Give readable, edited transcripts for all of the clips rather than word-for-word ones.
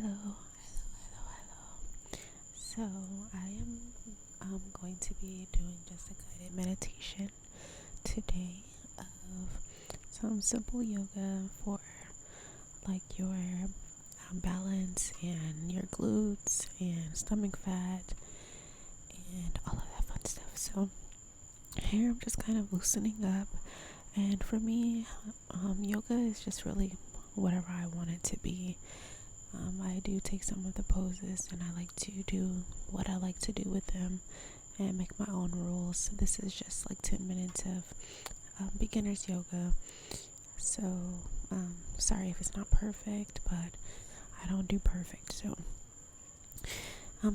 Hello. So I am going to be doing just a guided meditation today of some simple yoga for like your balance and your glutes and stomach fat and all of that fun stuff. So here I'm just kind of loosening up, and for me, yoga is just really whatever I want it to be. I do take some of the poses and I like to do what I like to do with them and make my own rules. This is just like 10 minutes of beginner's yoga. So, sorry if it's not perfect, but I don't do perfect. So,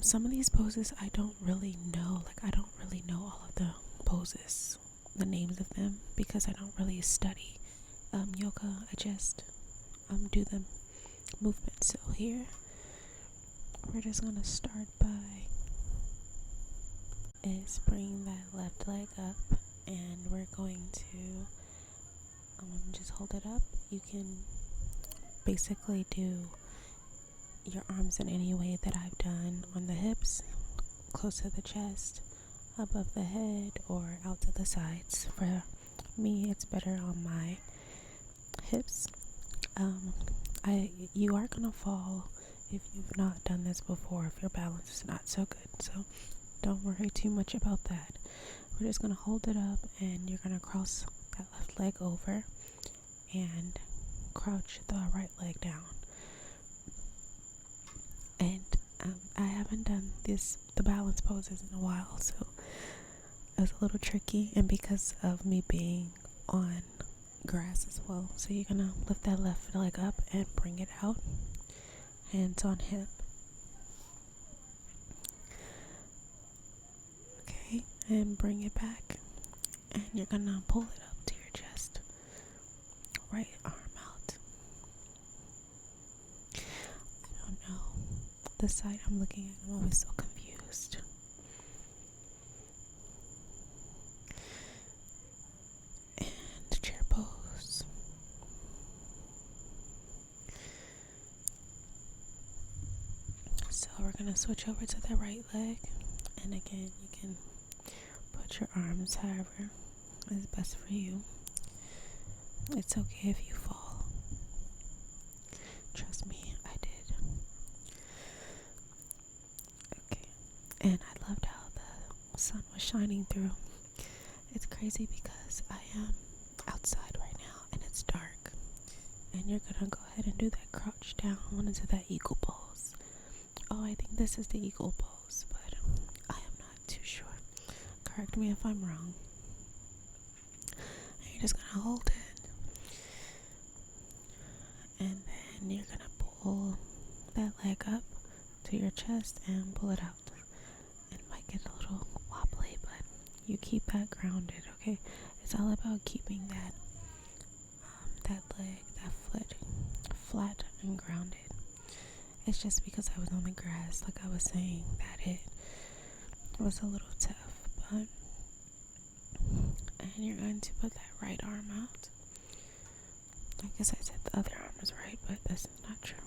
some of these poses I don't really know. Like, I don't really know all of the poses, the names of them, because I don't really study yoga. I just do them movement. So here we're just gonna start by bringing that left leg up, and we're going to just hold it up. You can basically do your arms in any way that I've done, on the hips, close to the chest, above the head, or out to the sides. For me, it's better on my hips. You are gonna fall if you've not done this before, if your balance is not so good, so don't worry too much about that. We're just gonna hold it up, and you're gonna cross that left leg over and crouch the right leg down. And I haven't done the balance poses in a while, so it was a little tricky, and because of me being on grass as well. So you're gonna lift that left leg up and bring it out, hands on hip. Okay, and bring it back, and you're gonna pull it up to your chest, right arm out. I don't know, the side I'm looking at, I'm always so confused. And chair pose. So we're gonna switch over to the right leg, and again, you can put your arms however is best for you. It's okay if you fall. Trust me, I did. Okay, and I loved how the sun was shining through. It's crazy because I am outside right now and it's dark, and you're gonna go ahead and do that crouch down into that eagle pose. Oh, I think this is the eagle pose, but I am not too sure. Correct me if I'm wrong. And you're just gonna hold it, and then you're gonna pull that leg up to your chest and pull it out. It might get a little wobbly, but you keep that grounded, okay? It's all about keeping that leg, that foot flat and grounded. It's just because I was on the grass, like I was saying, that it was a little tough, but and you're going to put that right arm out. I guess I said the other arm was right, but this is not true.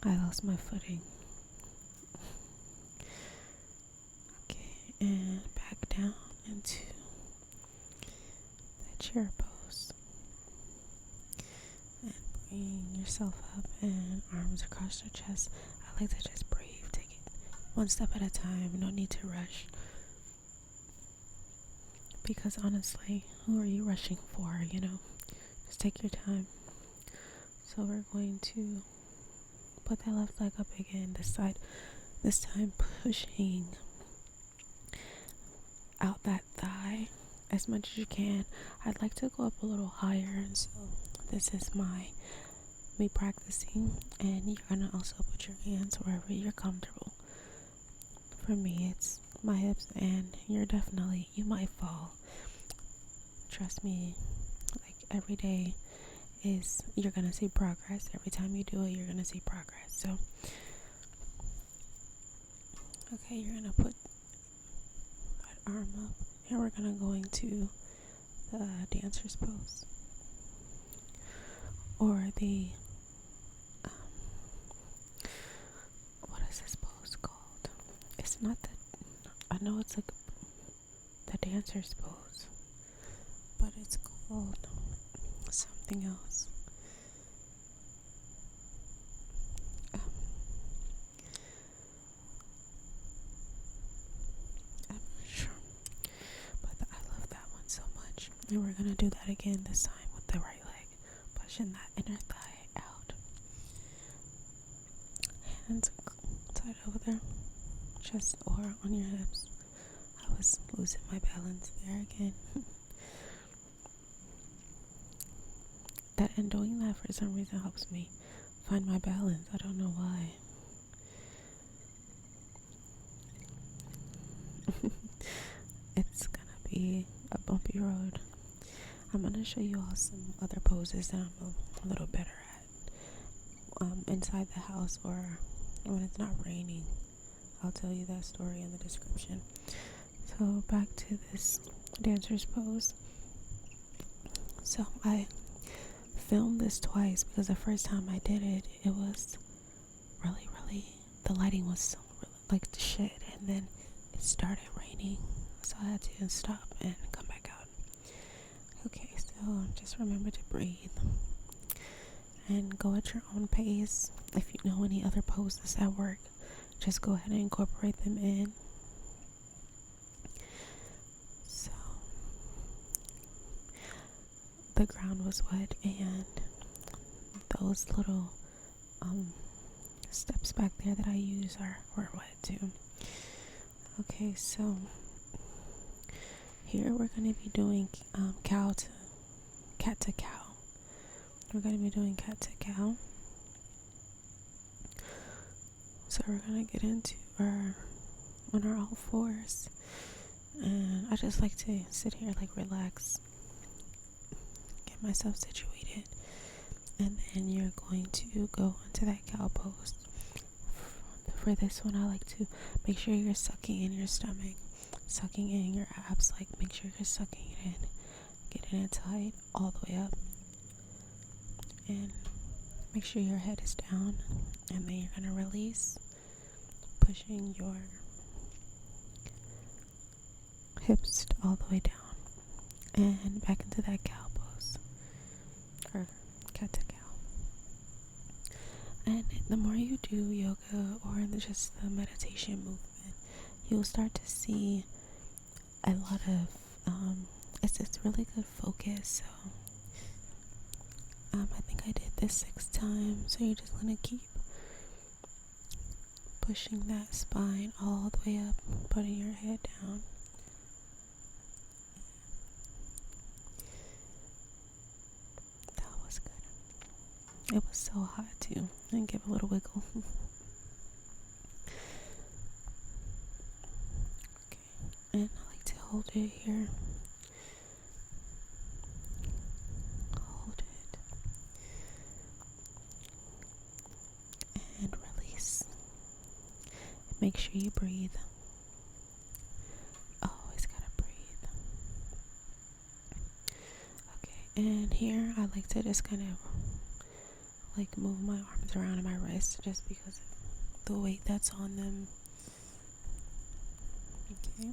I lost my footing. Okay, and back down into that chair pose. And bring yourself up and arms across your chest. I like to just breathe, take it one step at a time, no need to rush. Because honestly, who are you rushing for, you know? Just take your time. So we're going to put that left leg up again, this side. This time pushing out that thigh as much as you can. I'd like to go up a little higher, and so this is me practicing, and you're gonna also put your hands wherever you're comfortable. For me, it's my hips, and you might fall. Trust me, like every day you're gonna see progress. Every time you do it, you're gonna see progress. So okay, you're gonna put that arm up, and we're gonna go into the dancer's pose, or the is this pose called? It's not the, I know it's like the dancer's pose, but it's called something else. Um, I'm not sure, but I love that one so much. And we're gonna do that again this time with the right leg, pushing that inner thigh out. Hands tight over there, chest or on your hips. I was losing my balance there again. And doing that for some reason helps me find my balance. I don't know why. It's gonna be a bumpy road. I'm gonna show you all some other poses that I'm a little better at inside the house or when it's not raining. I'll tell you that story in the description. So back to this dancer's pose. So I filmed this twice because the first time I did it, it was really, the lighting was so like the shit, and then it started raining, so I had to stop and come back out. Okay, so just remember to breathe and go at your own pace. If you know any other poses that work, just go ahead and incorporate them in. So the ground was wet and those little steps back there that I use were wet too. Okay, so here we're going to be doing cat to cow. We're going to be doing cat to cow. So we're going to get into on our all fours. And I just like to sit here, like relax, get myself situated. And then you're going to go into that cow pose. For this one, I like to make sure you're sucking in your stomach, sucking in your abs, like make sure you're sucking it in, getting it tight all the way up, and make sure your head is down, and then you're going to release, pushing your hips all the way down, and back into that cow pose, or cat to cow. And the more you do yoga or just the meditation movement, you'll start to see a lot of, it's really good focus. So, I think I did this 6 times. So you're just going to keep pushing that spine all the way up, putting your head down. That was good. It was so hot too. And give a little wiggle. Okay, and I like to hold it here. Hold it. And release. Make sure you breathe. Always gotta breathe. Okay, and here I like to just kind of like move my arms around and my wrists just because of the weight that's on them. Okay.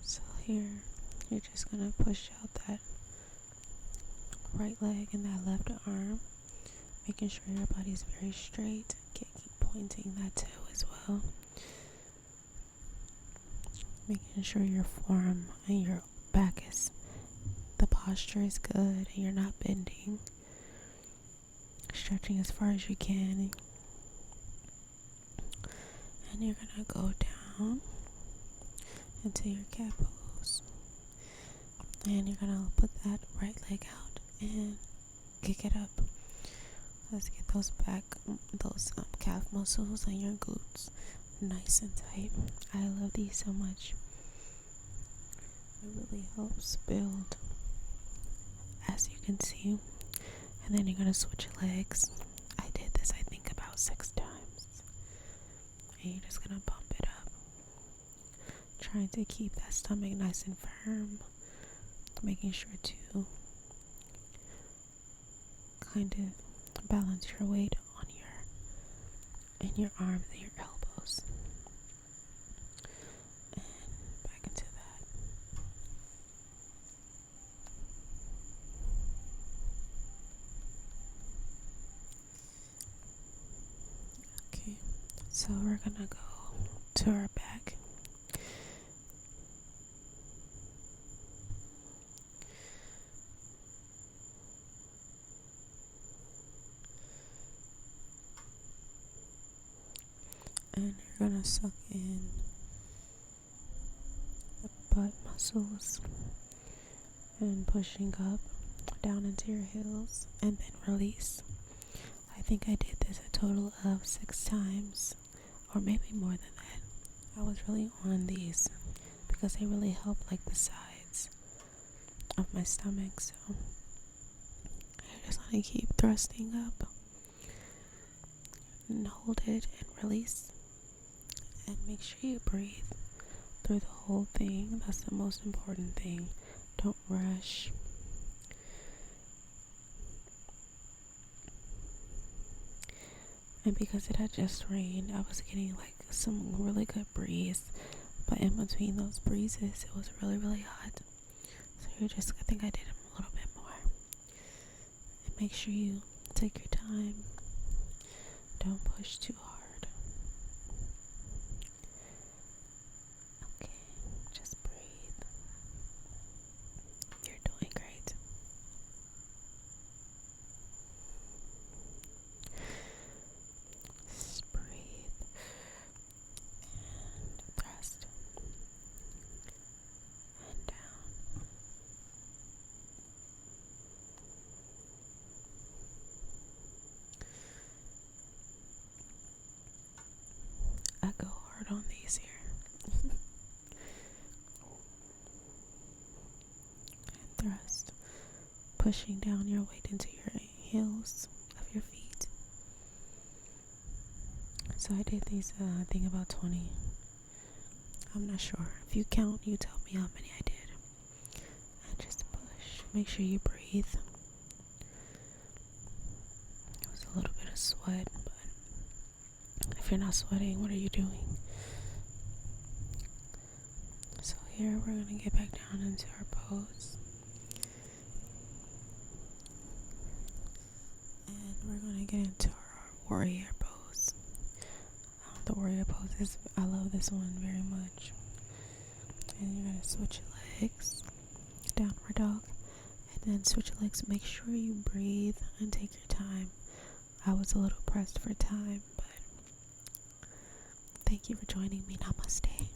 So here, you're just going to push out that right leg and that left arm, making sure your body's very straight. Keep pointing that toe as well. Making sure your form and your back the posture is good and you're not bending. Stretching as far as you can. And you're going to go down into your cat pose. And you're going to put that right leg out and kick it up. Let's get those calf muscles and your glutes nice and tight. I love these so much. It really helps build as you can see. And then you're going to switch legs. I did this, I think, about 6 times. And you're just going to bump it up. Trying to keep that stomach nice and firm. Making sure to kind of balance your weight on your arms and your elbows. And back into that. Okay, so we're gonna go to our back. And you're gonna suck in the butt muscles and pushing up down into your heels and then release. I think I did this a total of 6 times, or maybe more than that. I was really on these because they really help like the sides of my stomach, so I just want to keep thrusting up and hold it and release, and make sure you breathe through the whole thing. That's the most important thing. Don't rush. And because it had just rained, I was getting like some really good breeze, but in between those breezes it was really, really hot. So I think I did them a little bit more. And make sure you take your time. Don't push too hard. Okay, just breathe. You're doing great. Just breathe and thrust and down. I go hard on these here. And thrust, pushing down your weight into your heels of your feet. So I did these, I think about 20. I'm not sure. If you count, you tell me how many I did. And just push. Make sure you breathe. It was a little bit of sweat, but if you're not sweating, what are you doing? So here we're going to get back down into our pose. And we're going to get into our warrior pose. The warrior pose I love this one very much. And you're going to switch your legs, downward dog, and then switch your legs. Make sure you breathe and take your time. I was a little pressed for time, but thank you for joining me. Namaste.